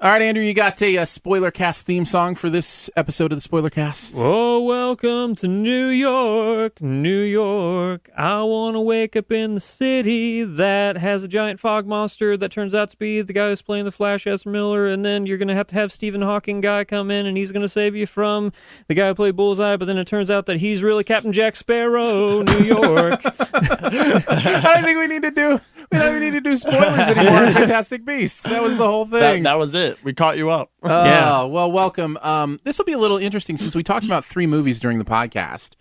All right, Andrew, you got a spoiler cast theme song for this episode of the Spoiler Cast? Oh, welcome to New York, New York. I want to wake up in the city that has a giant fog monster that turns out to be the guy who's playing the Flash, Ezra Miller, and then you're going to have Stephen Hawking guy come in, and he's going to save you from the guy who played Bullseye, but then it turns out that he's really Captain Jack Sparrow, New York. I don't think we don't even need to do spoilers anymore in Fantastic Beasts. That was the whole thing. That was it. We caught you up. Yeah. Well, welcome. This will be a little interesting since we talked about 3 movies during the podcast.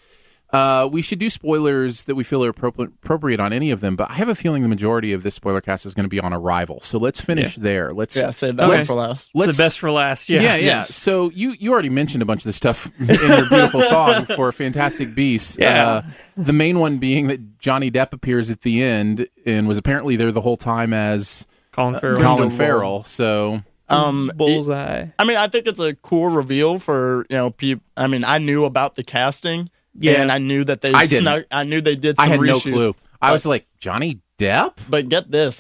We should do spoilers that we feel are appropriate on any of them, but I have a feeling the majority of this spoiler cast is going to be on Arrival. So let's finish there. Save that one for last. It's the best for last. Yeah. Yeah. Yes. So you already mentioned a bunch of the stuff in your beautiful song for Fantastic Beasts. Yeah. The main one being that Johnny Depp appears at the end and was apparently there the whole time as Colin Farrell. So Bullseye. I think it's a cool reveal for people. I knew about the casting. Yeah, and I knew that they. I knew they did. I Some had no reshoots, clue. I was like, Johnny Depp. But get this,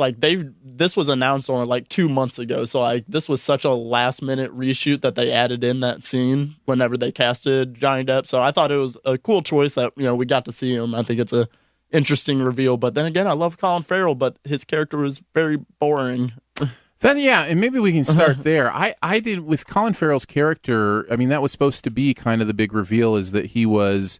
this was announced on 2 months ago. So this was such a last minute reshoot that they added in that scene whenever they casted Johnny Depp. So I thought it was a cool choice that we got to see him. I think it's a interesting reveal. But then again, I love Colin Farrell, but his character was very boring. And maybe we can start there. I did with Colin Farrell's character. That was supposed to be kind of the big reveal is that he was.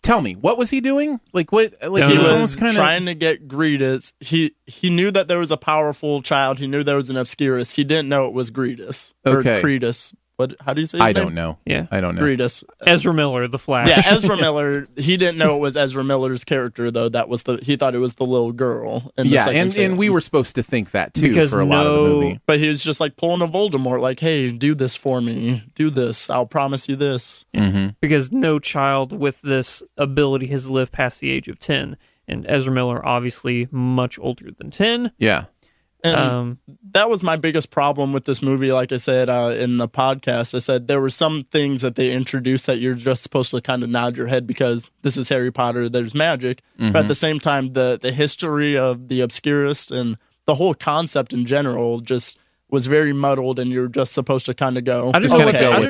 Tell me, what was he doing? He was almost kind of trying to get Greedus. He knew that there was a powerful child. He knew there was an Obscurus. He didn't know it was Greedus or Credus. How do you say his name? don't know. Yeah. I don't know. Greedus. Ezra Miller, the Flash. Yeah, Ezra Miller. He didn't know it was Ezra Miller's character, though. He thought it was the little girl. And we were supposed to think that, too, for a lot of the movie. But he was just pulling a Voldemort, hey, do this for me. Do this. I'll promise you this. Mm-hmm. Because no child with this ability has lived past the age of 10. And Ezra Miller, obviously, much older than 10. Yeah. And that was my biggest problem with this movie. Like I said in the podcast, I said there were some things that they introduced that you're just supposed to kind of nod your head because this is Harry Potter, there's magic. Mm-hmm. But at the same time, the history of the Obscurus and the whole concept in general just was very muddled, and you're just supposed to kind of go. I didn't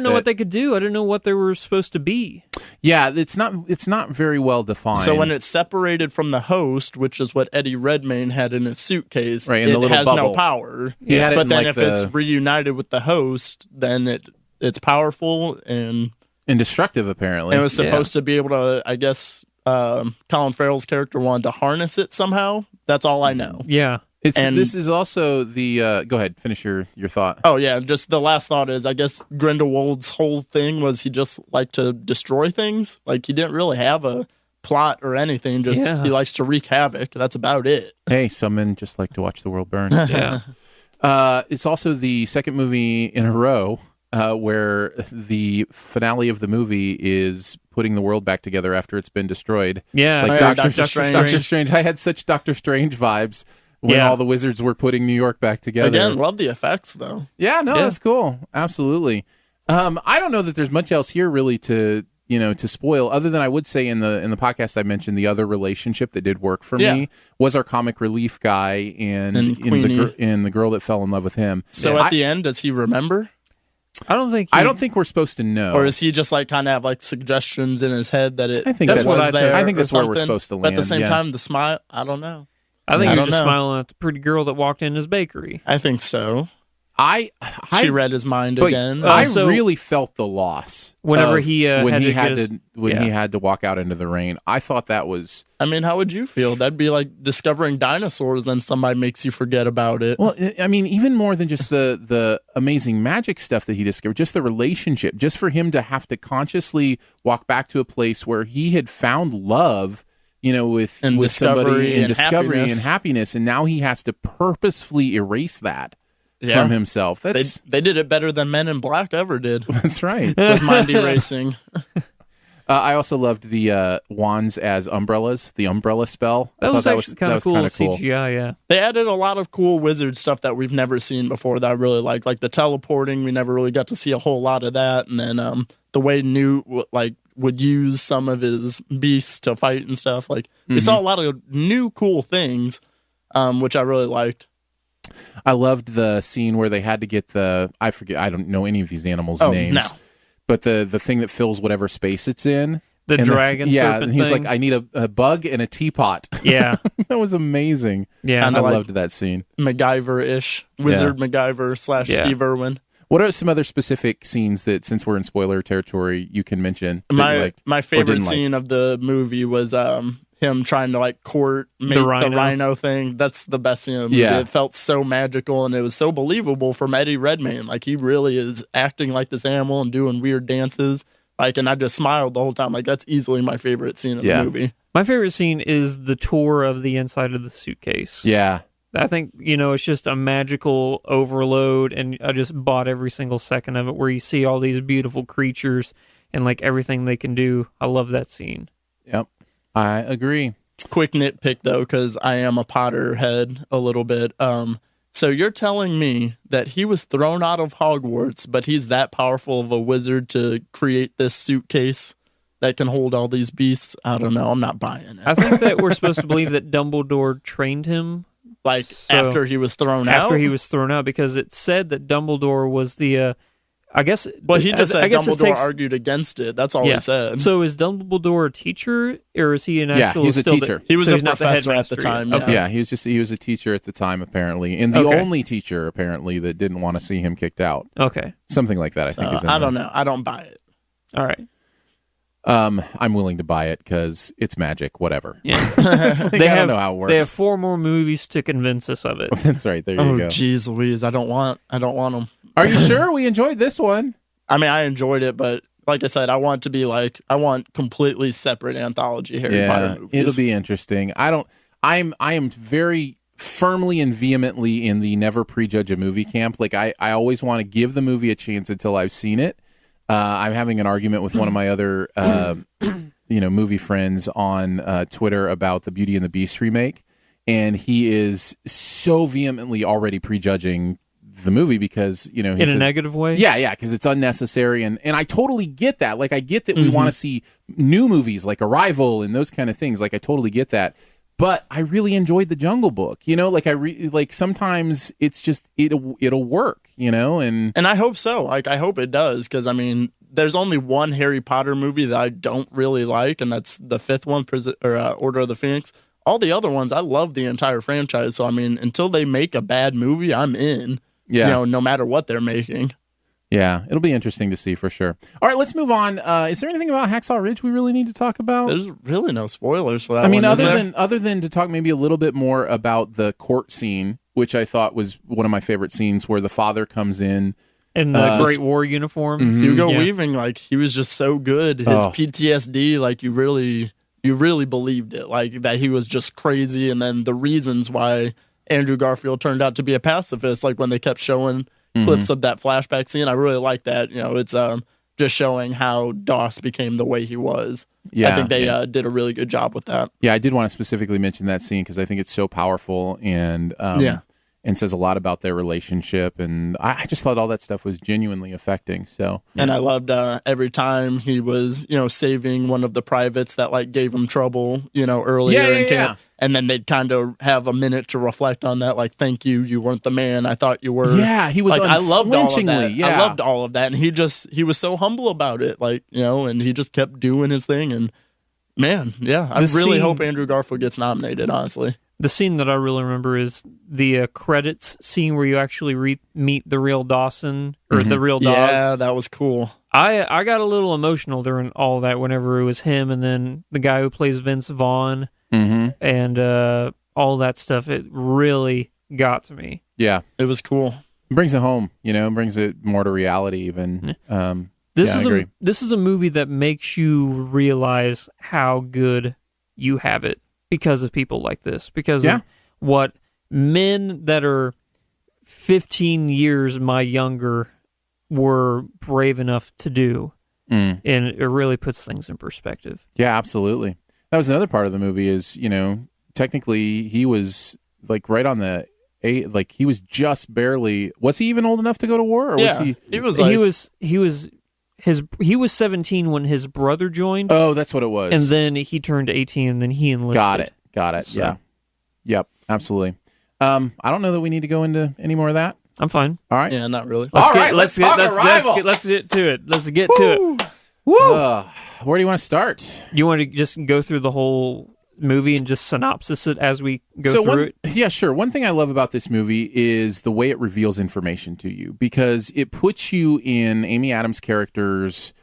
know what they could do. I didn't know what they were supposed to be. Yeah, it's not very well defined. So when it's separated from the host, which is what Eddie Redmayne had in his suitcase, right, in it the little has bubble. no power. Yeah, but then if it's reunited with the host, then it's powerful and indestructive. Apparently, it was supposed to be able to. I guess Colin Farrell's character wanted to harness it somehow. That's all I know. Yeah. This is also the go ahead, finish your thought. Oh yeah, just the last thought is I guess Grindelwald's whole thing was he just liked to destroy things. He didn't really have a plot or anything, he likes to wreak havoc. That's about it. Hey, some men just like to watch the world burn. Yeah. It's also the second movie in a row where the finale of the movie is putting the world back together after it's been destroyed. Yeah. Doctor Strange. I had such Doctor Strange vibes when all the wizards were putting New York back together. Again, love the effects, though. Yeah, that's cool. Absolutely. I don't know that there's much else here really to spoil, other than I would say in the podcast I mentioned the other relationship that did work for me was our comic relief guy and the girl that fell in love with him. So at the end, does he remember? I don't think we're supposed to know. Or is he just kind of have suggestions in his head that I think that's where we're supposed to land. But at the same time, the smile, I don't know. I think you're just smiling at the pretty girl that walked in his bakery. I think so. She read his mind again. I really felt the loss whenever he had to walk out into the rain. I thought that was. How would you feel? That'd be like discovering dinosaurs. Then somebody makes you forget about it. Well, even more than just the amazing magic stuff that he discovered, just the relationship, just for him to have to consciously walk back to a place where he had found love. With somebody in discovery and happiness, and now he has to purposefully erase that from himself. They did it better than Men in Black ever did. That's right. With mind erasing. I also loved the wands as umbrellas, the umbrella spell. That was kind of cool CGI, yeah. They added a lot of cool wizard stuff that we've never seen before that I really liked. Like the teleporting, we never really got to see a whole lot of that. And then the way Newt would use some of his beasts to fight and stuff. We saw a lot of new cool things, which I really liked. I loved the scene where they had to get I forget, I don't know any of these animals' names. No. But the thing that fills whatever space it's in. The dragon serpent and he's thing. like, I need a bug and a teapot. Yeah. That was amazing. Yeah. I Kinda loved that scene. MacGyver-ish. Wizard MacGyver / Steve Irwin. What are some other specific scenes that, since we're in spoiler territory, you can mention? My favorite scene of the movie was him trying to like court the rhino thing. That's the best scene of the movie. Yeah. It felt so magical and it was so believable from Eddie Redmayne. Like he really is acting like this animal and doing weird dances. Like, and I just smiled the whole time. Like that's easily my favorite scene of the movie. My favorite scene is the tour of the inside of the suitcase. Yeah. I think, it's just a magical overload, and I just bought every single second of it, where you see all these beautiful creatures and like everything they can do. I love that scene. Yep. I agree. Quick nitpick though, because I am a Potter head a little bit. So you're telling me that he was thrown out of Hogwarts, but he's that powerful of a wizard to create this suitcase that can hold all these beasts? I don't know. I'm not buying it. I think that we're supposed to believe that Dumbledore trained him. After he was thrown out? After he was thrown out, because it said that Dumbledore was the... I guess... Well, he just said Dumbledore argued against it. That's all he Yeah. said. So is Dumbledore a teacher, or is he an actual... he's a teacher. He was so a he's not the professor at headmaster the time. yet. Yeah. Yeah, he was a teacher at the time, apparently. And the only teacher, apparently, that didn't want to see him kicked out. Okay. Something like that, I think. I don't know. I don't buy it. All right. I'm willing to buy it because it's magic, whatever. Yeah. I don't know how it works. They have 4 more movies to convince us of it. That's right. There you Oh, go. geez Louise. I don't want them. Are you sure? We enjoyed this one. I mean, I enjoyed it, but like I said, I want completely separate anthology Harry Potter movies. It'll be interesting. I am very firmly and vehemently in the never prejudge a movie camp. Like I always want to give the movie a chance until I've seen it. I'm having an argument with one of my other movie friends on Twitter about the Beauty and the Beast remake, and he is so vehemently already prejudging the movie because he in a negative way. Yeah, because it's unnecessary, and I totally get that. Like I get that we want to see new movies like Arrival and those kind of things. Like I totally get that. But I really enjoyed the Jungle Book, like sometimes it's just it'll work, and I hope so. Like I hope it does, because I mean, there's only one Harry Potter movie that I don't really like, and that's the 5th one, Order of the Phoenix. All the other ones, I love the entire franchise. So I mean, until they make a bad movie, I'm in. Yeah, no matter what they're making. Yeah, it'll be interesting to see for sure. All right, let's move on. Is there anything about Hacksaw Ridge we really need to talk about? There's really no spoilers for that. I mean, one, other than to talk maybe a little bit more about the court scene, which I thought was one of my favorite scenes, where the father comes in in the Great War uniform. Hugo Weaving, like he was just so good. His PTSD, like you really believed it, like that he was just crazy, and then the reasons why Andrew Garfield turned out to be a pacifist, like when they kept showing clips of that flashback scene. I really like that. It's just showing how Doss became the way he was. Yeah, I think they did a really good job with that. Yeah, I did want to specifically mention that scene because I think it's so powerful and says a lot about their relationship. And I just thought all that stuff was genuinely affecting. So, and I loved every time he was, saving one of the privates that like gave him trouble, earlier in camp. And then they'd kind of have a minute to reflect on that, like, thank you, you weren't the man I thought you were. Yeah, he was like, I loved all of that. Yeah. I loved all of that. And he was so humble about it, like, and he just kept doing his thing. And man, I really hope Andrew Garfield gets nominated, honestly. The scene that I really remember is the credits scene where you actually meet the real Dawson, or the real Dawes. Yeah, that was cool. I got a little emotional during all that whenever it was him and then the guy who plays Vince Vaughn and all that stuff. It really got to me. Yeah. It was cool. It brings it home, brings it more to reality even. This is a movie that makes you realize how good you have it because of people like this. Because of what men that are 15 years my younger were brave enough to do. And it really puts things in perspective. Yeah, absolutely. That was another part of the movie is, technically he was like right on the like he was just barely, was he even old enough to go to war? Or was he? He was 17 when his brother joined. Oh, that's what it was. And then he turned 18 and then he enlisted. Got it. So. Yeah. Yep. Absolutely. I don't know that we need to go into any more of that. I'm fine. All right. Yeah, not really. Let's get to it. Let's get to it. Woo! Where do you want to start? You want to just go through the whole movie and just synopsis it as we go through it? Yeah, sure. One thing I love about this movie is the way it reveals information to you, because it puts you in Amy Adams' character's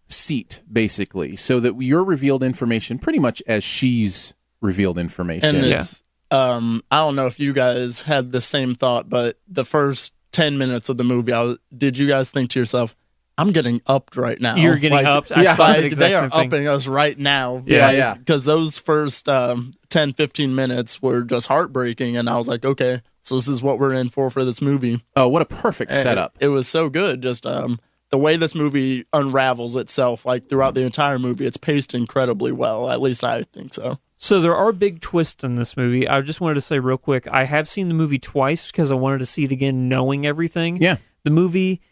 seat, basically, so that you're revealed information pretty much as she's revealed information. And it's, I don't know if you guys had the same thought, but the first 10 minutes of the movie, did you guys think to yourself, I'm getting upped right now? You're getting upped. Yeah, they are upping us right now. Yeah. Because those first 10, 15 minutes were just heartbreaking, and I was like, okay, so this is what we're in for this movie. Oh, what a perfect setup. It was so good. Just the way this movie unravels itself, like throughout the entire movie, it's paced incredibly well. At least I think so. So there are big twists in this movie. I just wanted to say real quick, I have seen the movie twice because I wanted to see it again knowing everything. Yeah. The movie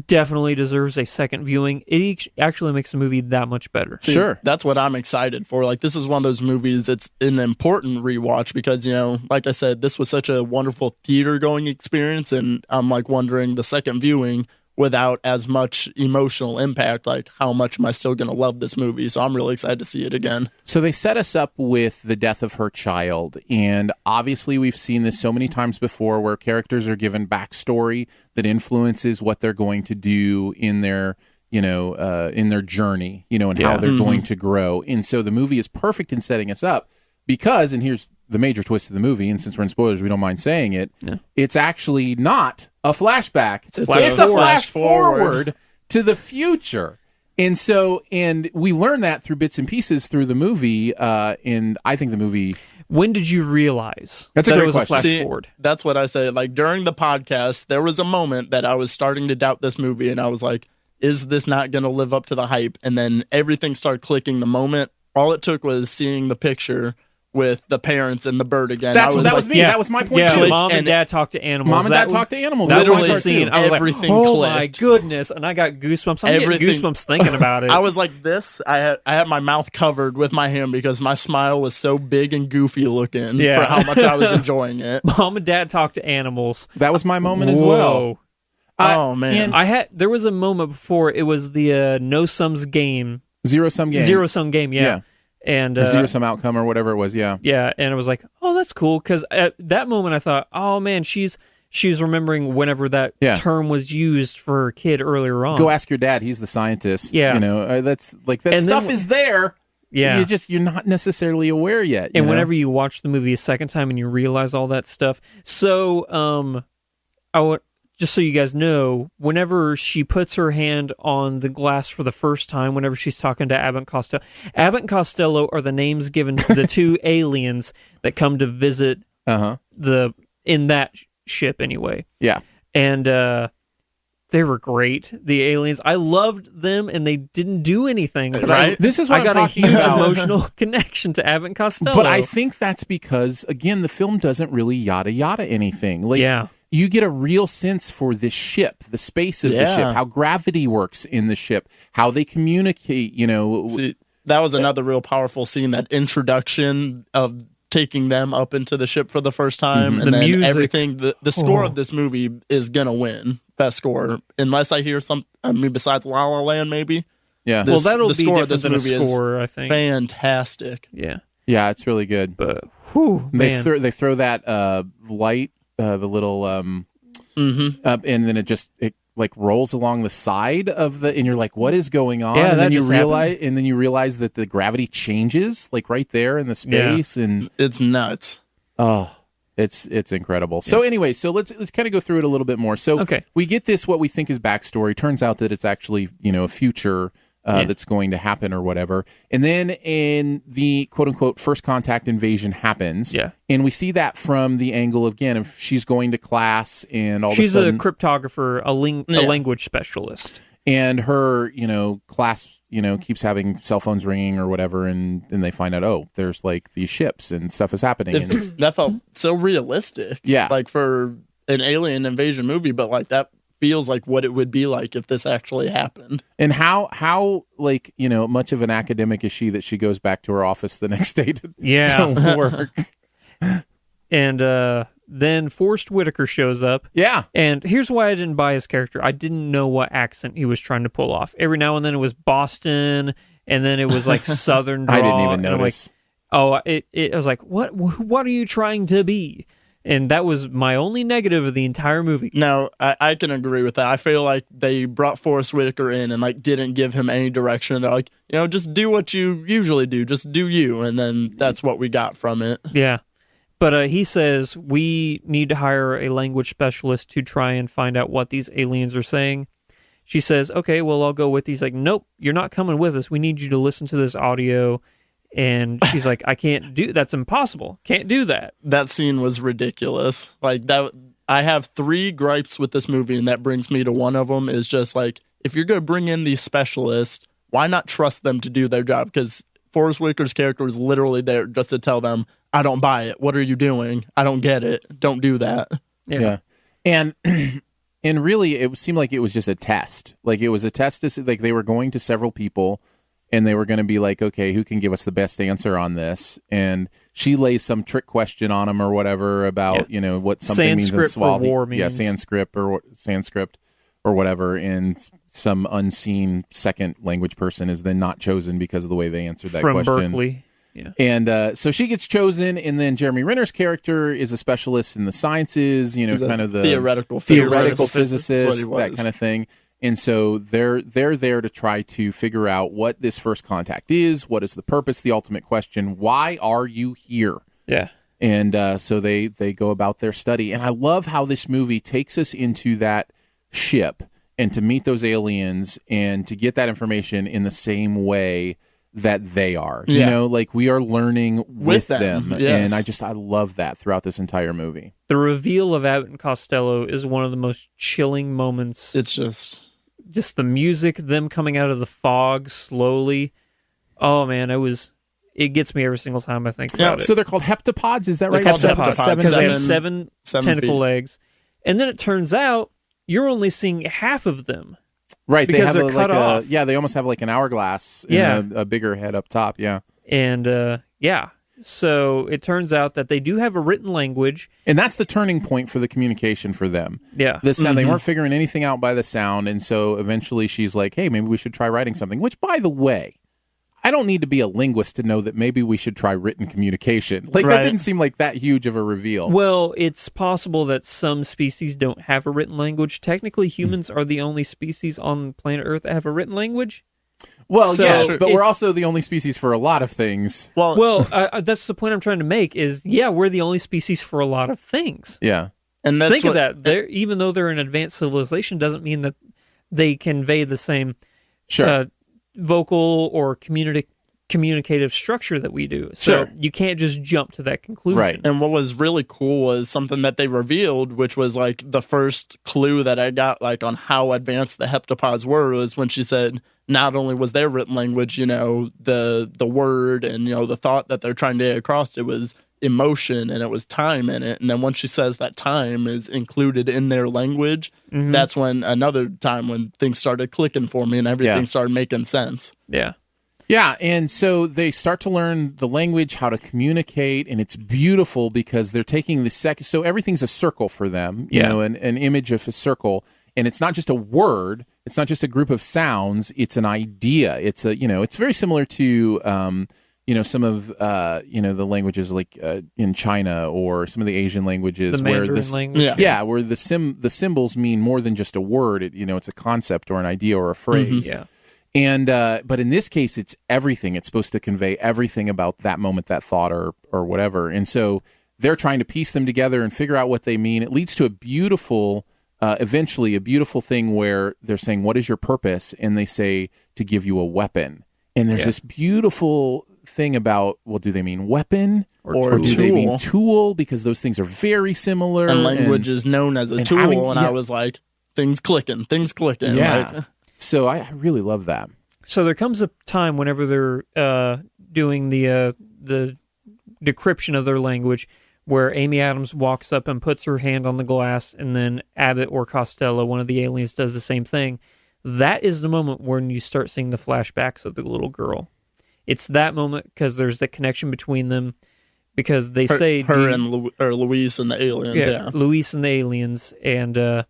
definitely deserves a second viewing. It actually makes the movie that much better. See, sure. That's what I'm excited for. Like, this is one of those movies, it's an important rewatch because, like I said, this was such a wonderful theater-going experience, and I'm, like, wondering the second viewing without as much emotional impact, like, how much am I still going to love this movie? So I'm really excited to see it again. So they set us up with the death of her child, and obviously we've seen this so many times before where characters are given backstory that influences what they're going to do in their in their journey, and how they're going to grow. And so the movie is perfect in setting us up because, and here's the major twist of the movie, and since we're in spoilers, we don't mind saying it, it's actually not a flashback. It's a flash forward to the future. And we learn that through bits and pieces through the movie, and I think the movie... When did you realize that it was a flash forward? That's what I said. Like, during the podcast, there was a moment that I was starting to doubt this movie, and I was like, is this not going to live up to the hype? And then everything started clicking the moment. All it took was seeing the picture with the parents and the bird again. That was me. That was my point too. Mom and dad talk to animals. Mom and dad talk to animals. That Literally was the scene. I was everything like, oh clicked. my goodness. And I got goosebumps. I'm getting goosebumps thinking about it. I was like this. I had my mouth covered with my hand because my smile was so big and goofy looking for how much I was enjoying it. Mom and dad talk to animals. That was my moment as well. Oh man. There was a moment before it was the no sums game. Zero sum game. Yeah. And zero sum outcome or whatever it was, yeah. Yeah, and it was like, oh, that's cool, because at that moment I thought, oh man, she's remembering whenever that term was used for her kid earlier on. Go ask your dad; he's the scientist. Yeah, that's like that stuff is there. Yeah, you're not necessarily aware yet. And whenever you watch the movie a second time and you realize all that stuff, so just so you guys know, whenever she puts her hand on the glass for the first time, whenever she's talking to Abbott and Costello are the names given to the two aliens that come to visit in that ship anyway. Yeah. And they were great, the aliens. I loved them, and they didn't do anything. But this is what I got a huge emotional connection to Abbott and Costello. But I think that's because, again, the film doesn't really yada yada anything. You get a real sense for this ship, the space of the ship, how gravity works in the ship, how they communicate, See, that was another real powerful scene, that introduction of taking them up into the ship for the first time. And then music. Everything, the score of this movie is going to win best score, unless I hear besides La La Land, maybe. Yeah. That'll the be score different of this than movie a score, I think. Fantastic. Yeah. Yeah, it's really good. But, they throw that light, the little up, and then it like rolls along the side of and you're like, what is going on? Yeah, and then happened. and then you realize that the gravity changes like right there in the space, and it's nuts. Oh, it's incredible. So anyway, let's kind of go through it a little bit more. So we get this, what we think is backstory. Turns out that it's actually, a future that's going to happen or whatever. And then in the quote unquote first contact invasion happens. Yeah. And we see that from the angle of, again, if she's going to class and all of a sudden. She's a cryptographer, a language specialist. And her, class, keeps having cell phones ringing or whatever. And then they find out, there's like these ships and stuff is happening. That felt so realistic. Yeah. Like for an alien invasion movie, but like that feels like what it would be like if this actually happened. And how like, much of an academic is she that she goes back to her office the next day to work? And then Forrest Whitaker shows up. Yeah. And here's why I didn't buy his character. I didn't know what accent he was trying to pull off. Every now and then it was Boston, and then it was like Southern drawl. I didn't even notice. I was like, what are you trying to be? And that was my only negative of the entire movie. No, I can agree with that. I feel like they brought Forrest Whitaker in and like didn't give him any direction. They're like, just do what you usually do. Just do you. And then that's what we got from it. Yeah. But he says, we need to hire a language specialist to try and find out what these aliens are saying. She says, okay, well, I'll go with you. He's like, nope, you're not coming with us. We need you to listen to this audio. And she's like, I can't do that's impossible. Can't do that. That scene was ridiculous. Like that. I have 3 gripes with this movie, and that brings me to one of them is just like, if you're going to bring in these specialists, why not trust them to do their job? Because Forrest Whitaker's character is literally there just to tell them, I don't buy it. What are you doing? I don't get it. Don't do that. Yeah. And really, it seemed like it was just a test. Like it was a test to see, like they were going to several people, and they were going to be like, okay, who can give us the best answer on this? And she lays some trick question on him or whatever about, what something Sanskrit means in Swazi. for war means. Yeah, Sanskrit or whatever. And some unseen second language person is then not chosen because of the way they answered that question. From Berkeley. Yeah. And so she gets chosen, and then Jeremy Renner's character is a specialist in the sciences, kind of the theoretical physicist, that kind of thing. And so they're there to try to figure out what this first contact is, what is the purpose, the ultimate question, why are you here? Yeah. And so they go about their study. And I love how this movie takes us into that ship and to meet those aliens and to get that information in the same way that they are. Yeah. Like we are learning with them. Yes. And I love that throughout this entire movie. The reveal of Abbott and Costello is one of the most chilling moments. It's just the music, them coming out of the fog slowly. Oh man, it gets me every single time I think about it. So they're called heptapods, is that right? Heptapods, because they have seven tentacle feet. legs. And then it turns out you're only seeing half of them. Right, they because have they're cut off. They almost have like an hourglass and a bigger head up top, yeah. And so it turns out that they do have a written language. And that's the turning point for the communication for them. Yeah. The sound, they weren't figuring anything out by the sound, and so eventually she's like, hey, maybe we should try writing something, which, by the way, I don't need to be a linguist to know that maybe we should try written communication. Like, that didn't seem like that huge of a reveal. Well, it's possible that some species don't have a written language. Technically, humans are the only species on planet Earth that have a written language. Well, So yes, but we're also the only species for a lot of things. Well, that's the point I'm trying to make is, we're the only species for a lot of things. Yeah. And that's Think of that. Even though they're an advanced civilization, doesn't mean that they convey the same vocal or communicative structure that we do. So you can't just jump to that conclusion. Right. And what was really cool was something that they revealed, which was like the first clue that I got like on how advanced the heptapods were, was when she said not only was their written language, the word and, the thought that they're trying to get across, it was emotion and it was time in it. And then once she says that time is included in their language, that's when another time when things started clicking for me and everything started making sense. Yeah. Yeah, and so they start to learn the language, how to communicate, and it's beautiful because they're taking the so everything's a circle for them, you know, an image of a circle, and it's not just a word, it's not just a group of sounds, it's an idea. It's it's very similar to some of the languages like in China or some of the Asian languages, the where Mandarin language, where the symbols mean more than just a word. It's a concept or an idea or a phrase. Yeah. And but in this case, it's everything. It's supposed to convey everything about that moment, that thought, or whatever. And so they're trying to piece them together and figure out what they mean. It leads to a beautiful, eventually, a beautiful thing where they're saying, "What is your purpose?" And they say, "To give you a weapon." And there's this beautiful thing about, well, do they mean weapon or do they mean tool? Because those things are very similar. And language is known as a tool. I was like, things clicking. Yeah. Like, so I really love that. So there comes a time whenever they're doing the decryption of their language where Amy Adams walks up and puts her hand on the glass, and then Abbott or Costello, one of the aliens, does the same thing. That is the moment when you start seeing the flashbacks of the little girl. It's that moment because there's the connection between them, because they say or Luis and the aliens. Yeah. Luis and the aliens, and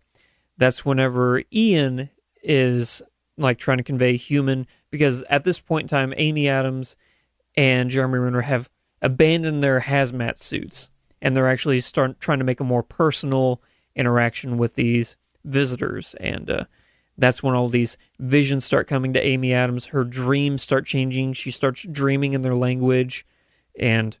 that's whenever Ian is like trying to convey human, because at this point in time, Amy Adams and Jeremy Renner have abandoned their hazmat suits, and they're actually trying to make a more personal interaction with these visitors, and that's when all these visions start coming to Amy Adams. Her dreams start changing. She starts dreaming in their language, and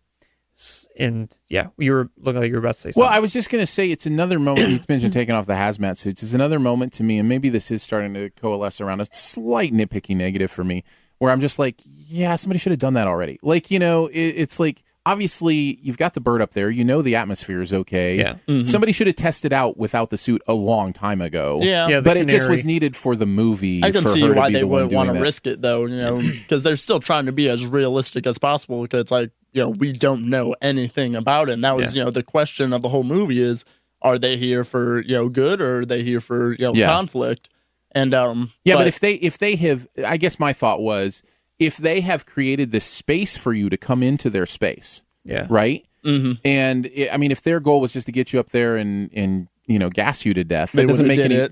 yeah, you were looking like you were about to say something. Well, I was just going to say it's another moment. You mentioned taking off the hazmat suits. It's another moment to me, and maybe this is starting to coalesce around a slight nitpicky negative for me, where I'm just like, yeah, somebody should have done that already. Like, it's like, obviously, you've got the bird up there. The atmosphere is okay. Yeah. Mm-hmm. Somebody should have tested out without the suit a long time ago. Yeah, but it just was needed for the movie. I can for see her why to be they the one wouldn't want to doing that. risk it, though, because they're still trying to be as realistic as possible, because it's like, we don't know anything about it. And that was, the question of the whole movie is, are they here for, good, or are they here for, conflict? And but if they have, I guess my thought was, if they have created this space for you to come into their space, right? Mm-hmm. And if their goal was just to get you up there and gas you to death, that doesn't make any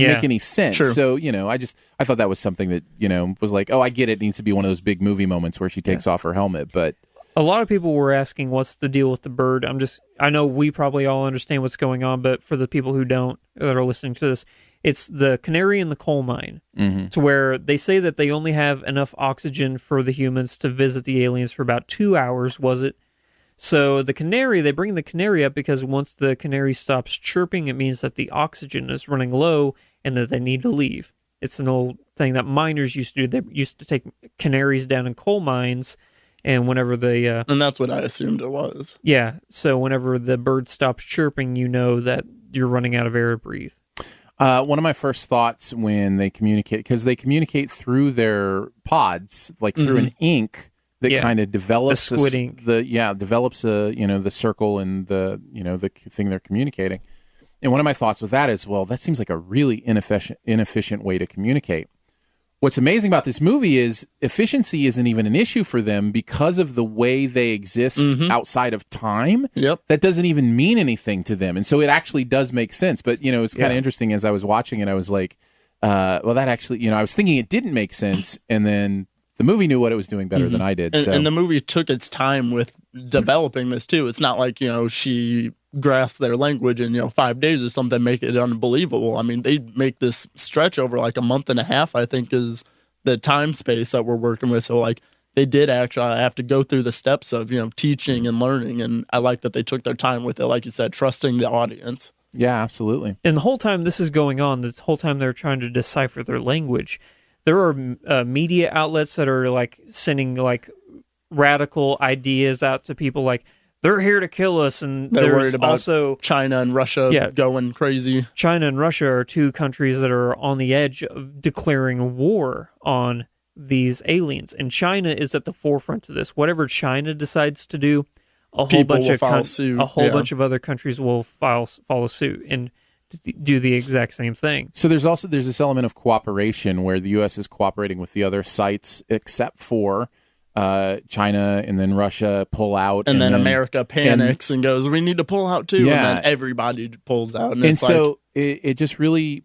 make any sense. Sure. So I thought that was something that was like, oh, I get it. It needs to be one of those big movie moments where she takes off her helmet, but. A lot of people were asking, what's the deal with the bird? I know we probably all understand what's going on, but for the people who don't, that are listening to this, it's the canary in the coal mine, to where they say that they only have enough oxygen for the humans to visit the aliens for about 2 hours, was it? So they bring the canary up because once the canary stops chirping, it means that the oxygen is running low and that they need to leave. It's an old thing that miners used to do. They used to take canaries down in coal mines, and whenever they... and that's what I assumed it was. Yeah, so whenever the bird stops chirping, you know that you're running out of air to breathe. One of my first thoughts when they communicate, because they communicate through their pods, like through an ink that kind of develops the squid ink. Develops the circle and the thing they're communicating. And one of my thoughts with that is, well, that seems like a really inefficient way to communicate. What's amazing about this movie is efficiency isn't even an issue for them because of the way they exist outside of time. Yep. That doesn't even mean anything to them. And so it actually does make sense. But, it's kind of interesting as I was watching it, I was like, well, that actually, I was thinking it didn't make sense. And then the movie knew what it was doing better than I did. And the movie took its time with developing this too. It's not like, she grasped their language in 5 days or something, make it unbelievable. I mean, they make this stretch over like a month and a half, I think, is the time space that we're working with. So like they did actually have to go through the steps of teaching and learning, and I like that they took their time with it, like you said, trusting the audience. Yeah, absolutely. And the whole time this is going on, the whole time they're trying to decipher their language, there are media outlets that are like sending like radical ideas out to people, like they're here to kill us, and they're worried about also China and Russia going crazy. China and Russia are two countries that are on the edge of declaring war on these aliens, and China is at the forefront of this. Whatever China decides to do, a whole bunch of other countries will follow suit and do the exact same thing. So there's this element of cooperation where the U.S. is cooperating with the other sites, except for China, and then Russia pull out, and then America panics and goes, "We need to pull out too," and then everybody pulls out, and so it just really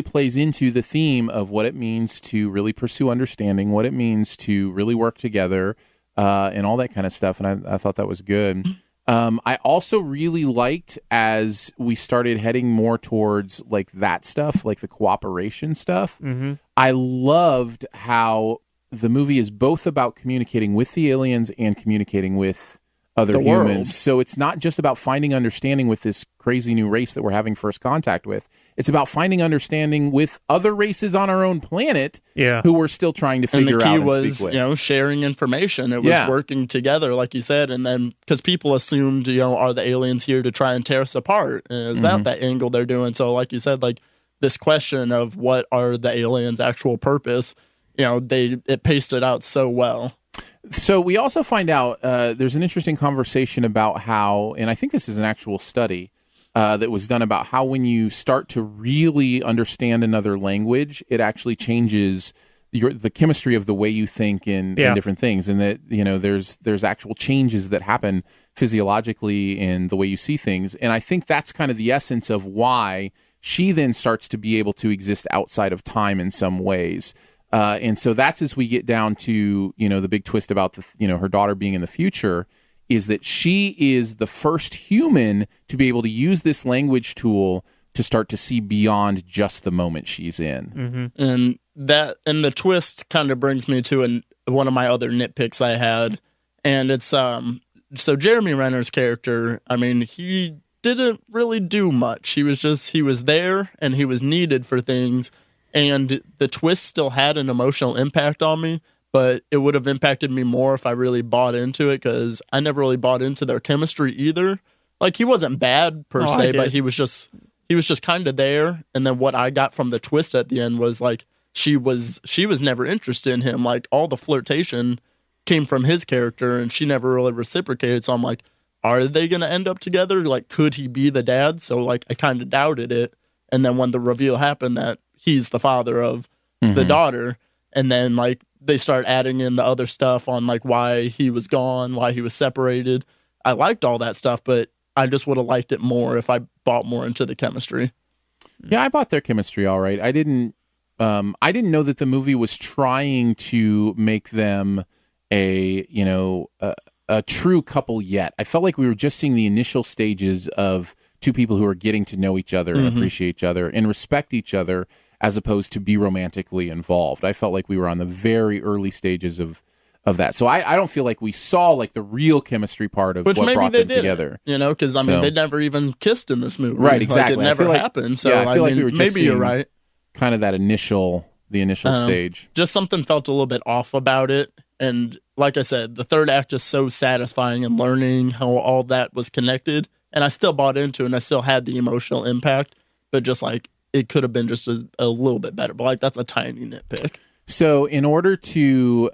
plays into the theme of what it means to really pursue understanding, what it means to really work together, and all that kind of stuff. And I thought that was good. I also really liked as we started heading more towards like that stuff, like the cooperation stuff. Mm-hmm. I loved how the movie is both about communicating with the aliens and communicating with other humans. World. So it's not just about finding understanding with this crazy new race that we're having first contact with. It's about finding understanding with other races on our own planet who we're still trying to figure out and speak with. And the key was, sharing information. It was working together, like you said, and then because people assumed, are the aliens here to try and tear us apart? Is that angle they're doing? So like you said, like this question of what are the aliens' actual purpose, it paced it out so well. So we also find out there's an interesting conversation about how, and I think this is an actual study that was done about how when you start to really understand another language, it actually changes the chemistry of the way you think in different things, and that there's actual changes that happen physiologically in the way you see things. And I think that's kind of the essence of why she then starts to be able to exist outside of time in some ways. And so that's as we get down to the big twist about her daughter being in the future, is that she is the first human to be able to use this language tool to start to see beyond just the moment she's in. And the twist kind of brings me to one of my other nitpicks I had, and it's so Jeremy Renner's character, I mean, he didn't really do much. He was there and he was needed for things, and the twist still had an emotional impact on me, but it would have impacted me more if I really bought into it, because I never really bought into their chemistry either. Like, he wasn't bad per se, but he was just kind of there. And then what I got from the twist at the end was like, she was never interested in him. Like, all the flirtation came from his character, and she never really reciprocated. So I'm like, are they going to end up together? Like, could he be the dad? So like, I kind of doubted it. And then when the reveal happened that he's the father of the daughter, and then like they start adding in the other stuff on like why he was gone, why he was separated. I liked all that stuff, but I just would have liked it more if I bought more into the chemistry. Yeah, I bought their chemistry all right. I didn't know that the movie was trying to make them a true couple yet. I felt like we were just seeing the initial stages of two people who are getting to know each other and appreciate each other and respect each other, as opposed to be romantically involved. I felt like we were on the very early stages of that. So I don't feel like we saw like the real chemistry part of what brought them together. Because I mean, they never even kissed in this movie. Right, exactly. Like, it never happened. So I feel like we were just maybe you're right. Kind of that initial stage. Just something felt a little bit off about it. And like I said, the third act is so satisfying, and learning how all that was connected. And I still bought into it, and I still had the emotional impact, but just like, it could have been just a little bit better. But like, that's a tiny nitpick. So in order to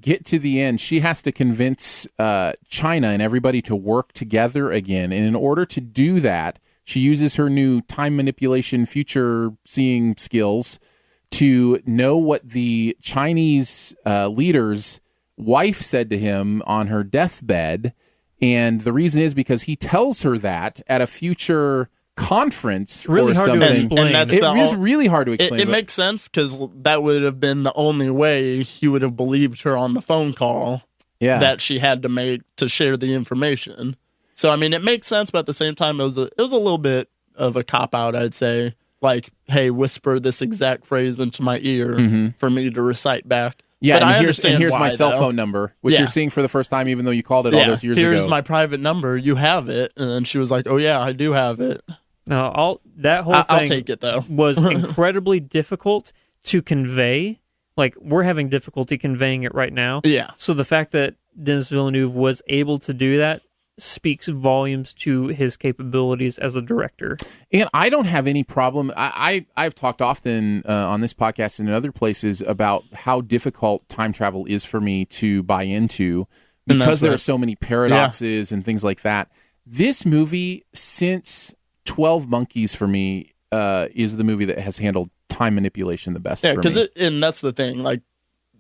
get to the end, she has to convince China and everybody to work together again. And in order to do that, she uses her new time manipulation, future seeing skills to know what the Chinese leader's wife said to him on her deathbed. And the reason is because he tells her that at a future conference. It's really hard to explain. And it is really hard to explain. It makes sense, because that would have been the only way he would have believed her on the phone call that she had to make to share the information. So I mean, it makes sense, but at the same time, it was a little bit of a cop out, I'd say. Like, hey, whisper this exact phrase into my ear for me to recite back. Yeah, but here's my cell phone number, which you're seeing for the first time, even though you called it all those years ago. Here's my private number. You have it. And then she was like, oh, yeah, I do have it. No, that whole thing I'll take it, though. was incredibly difficult to convey. Like, we're having difficulty conveying it right now. Yeah. So the fact that Denis Villeneuve was able to do that speaks volumes to his capabilities as a director. And I don't have any problem. I've talked often on this podcast and in other places about how difficult time travel is for me to buy into, because there are so many paradoxes and things like that. This movie, since 12 Monkeys for me, is the movie that has handled time manipulation the best for me. And that's the thing, like,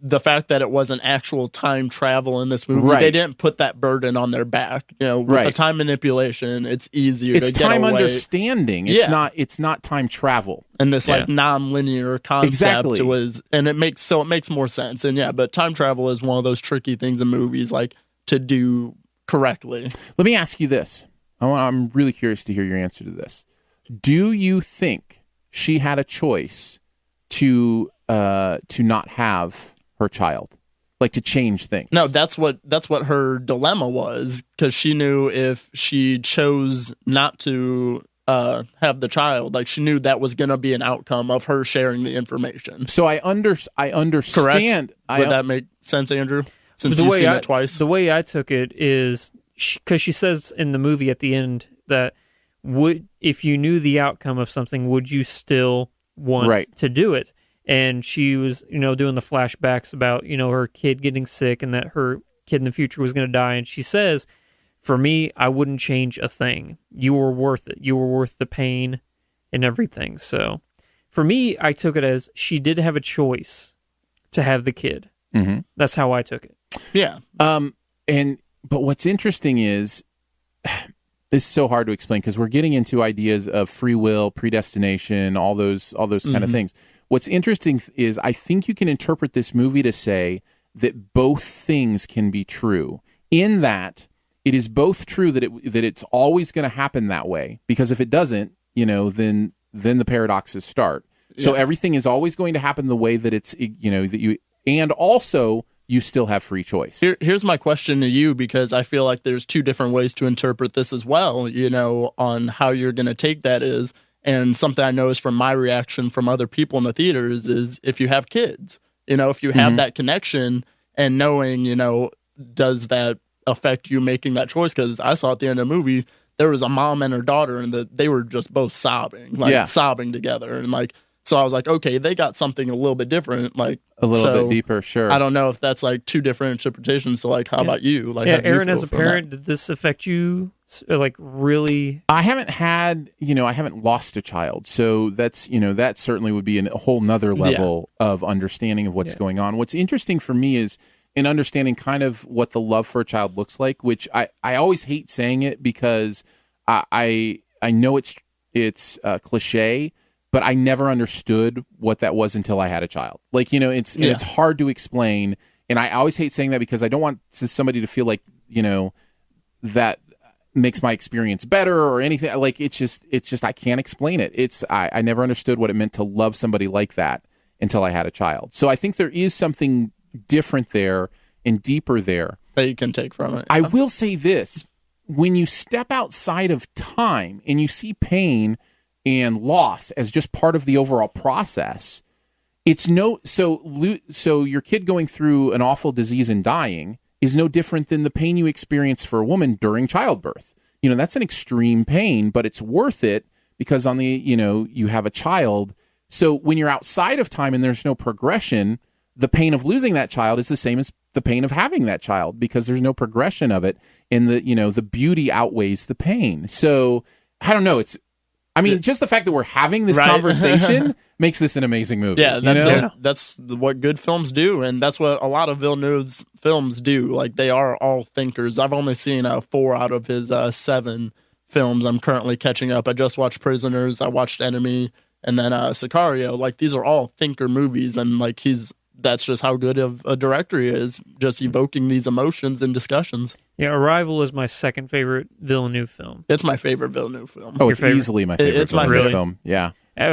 the fact that it wasn't actual time travel in this movie, they didn't put that burden on their back. With the time manipulation, it's easier to get away. It's time understanding. It's not time travel. And this like non-linear concept was, and it makes more sense. And but time travel is one of those tricky things in movies, like, to do correctly. Let me ask you this. I'm really curious to hear your answer to this. Do you think she had a choice to not have her child, like to change things? No, that's what her dilemma was, because she knew if she chose not to have the child, like, she knew that was going to be an outcome of her sharing the information. So I understand. Correct? Would that make sense, Andrew? Since you've seen it twice. The way I took it is because she says in the movie at the end that if you knew the outcome of something, would you still want to do it? And she was, doing the flashbacks about, her kid getting sick and that her kid in the future was going to die. And she says, for me, I wouldn't change a thing. You were worth it. You were worth the pain and everything. So For me, I took it as she did have a choice to have the kid. Mm-hmm. That's how I took it. Yeah. But what's interesting is this is so hard to explain because we're getting into ideas of free will, predestination, all those kind of things. What's interesting is I think you can interpret this movie to say that both things can be true, in that it is both true that it's always going to happen that way, because if it doesn't, then the paradoxes start. So everything is always going to happen the way that it's, that you, and also you still have free choice. Here's my question to you, because I feel like there's two different ways to interpret this as well, on how you're going to take that is. And something I noticed from my reaction from other people in the theaters is if you have kids, if you have that connection and knowing, does that affect you making that choice? Because I saw at the end of the movie, there was a mom and her daughter, and they were just both sobbing, sobbing together. And so I was like, okay, they got something a little bit different, a little bit deeper, sure. I don't know if that's two different interpretations. So how about you? Aaron, as a parent, did this affect you? Really? I haven't had, I haven't lost a child. So that's, that certainly would be a whole nother level of understanding of what's going on. What's interesting for me is in understanding kind of what the love for a child looks like, which I always hate saying it because I know it's cliche, but I never understood what that was until I had a child. It's hard to explain. And I always hate saying that because I don't want somebody to feel like, that makes my experience better or anything. It's just I can't explain it. I never understood what it meant to love somebody like that until I had a child. So I think there is something different there and deeper there that you can take from it. I will say this: when you step outside of time and you see pain and loss as just part of the overall process, so your kid going through an awful disease and dying is no different than the pain you experience for a woman during childbirth. That's an extreme pain, but it's worth it because you have a child. So when you're outside of time and there's no progression, the pain of losing that child is the same as the pain of having that child because there's no progression of it, and the beauty outweighs the pain. So I don't know. Just the fact that we're having this conversation makes this an amazing movie. Yeah, that's what good films do, and that's what a lot of Villeneuve's films do. They are all thinkers. I've only seen 4 out of his 7 films. I'm currently catching up. I just watched Prisoners. I watched Enemy, and then Sicario. These are all thinker movies, and that's just how good of a director he is, just evoking these emotions and discussions. Yeah, Arrival is my second favorite Villeneuve film. It's my favorite Villeneuve film. Oh, it's easily my favorite Villeneuve film. Yeah.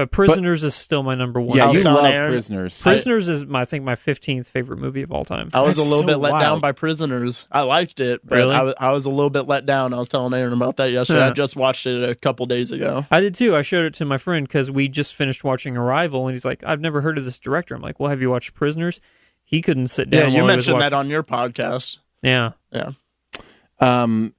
Prisoners is still my number 1. Yeah, you love Prisoners. Prisoners is, I think, my 15th favorite movie of all time. I was a little bit let down by Prisoners. I liked it, but really? I was a little bit let down. I was telling Aaron about that yesterday. I just watched it a couple days ago. I did too. I showed it to my friend because we just finished watching Arrival, and he's like, I've never heard of this director. I'm like, well, have you watched Prisoners? He couldn't sit down. Yeah, you mentioned that on your podcast. Yeah. Yeah. We've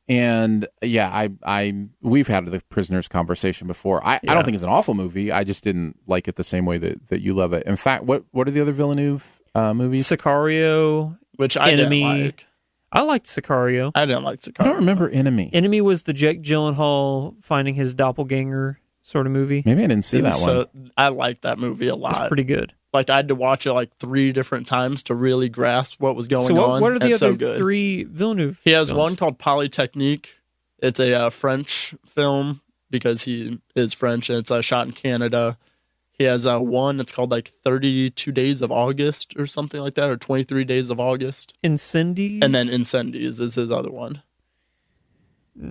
had the Prisoners conversation before. I don't think it's an awful movie. I just didn't like it the same way that you love it. In fact, what are the other Villeneuve movies? Sicario, which I Enemy. didn't like. I liked Sicario. I didn't like Sicario. I don't remember Enemy. Enemy was the Jake Gyllenhaal finding his doppelganger sort of movie. Maybe I didn't see that one. I liked that movie a lot. It's pretty good. I had to watch it 3 different times to really grasp what was going on. So what are the other 3 Villeneuve He has films? one called Polytechnique. It's a French film because he is French, and it's shot in Canada. He has one that's called 32 Days of August or something like that, or 23 Days of August. Incendies? And then Incendies is his other one.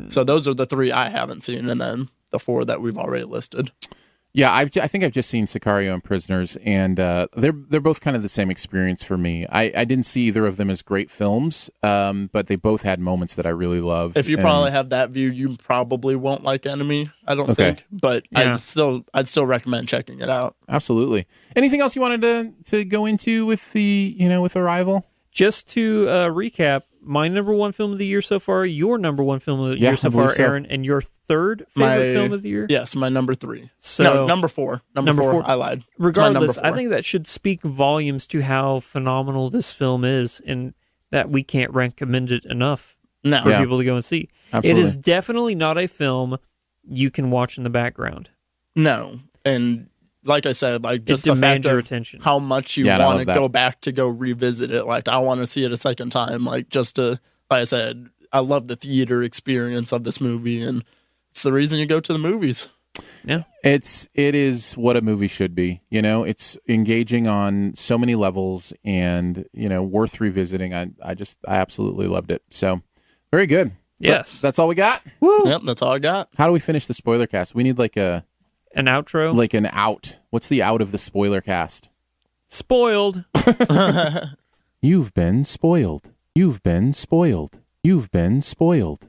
So those are the 3 I haven't seen, and then the 4 that we've already listed. Yeah, I think I've just seen Sicario and Prisoners, and they're both kind of the same experience for me. I didn't see either of them as great films, but they both had moments that I really loved. If you probably have that view, you probably won't like Enemy, I don't think. But yeah. I'd still recommend checking it out. Absolutely. Anything else you wanted to go into with with Arrival? Just to recap, my number 1 film of the year so far, your number 1 film of the year so far, Aaron, and your third favorite film of the year? Yes, my number 3. So, no, number 4. Number 4, I lied. Regardless, I think that should speak volumes to how phenomenal this film is, and that we can't recommend it enough for people to go and see. Absolutely. It is definitely not a film you can watch in the background. No, and like I said, like just It the fact demands your of attention. how much you Yeah, and I want love to that. go back to go revisit it. Like I want to see it a second time. Like just to, like I said, I love the theater experience of this movie, and it's the reason you go to the movies. Yeah. It is what a movie should be. You know, it's engaging on so many levels, and you know, worth revisiting. I absolutely loved it. So very good. Yes. That's all we got. Woo. Yep, that's all I got. How do we finish the spoiler cast? We need like An outro. an out. What's the out of the spoiler cast? Spoiled. You've been spoiled. You've been spoiled. You've been spoiled.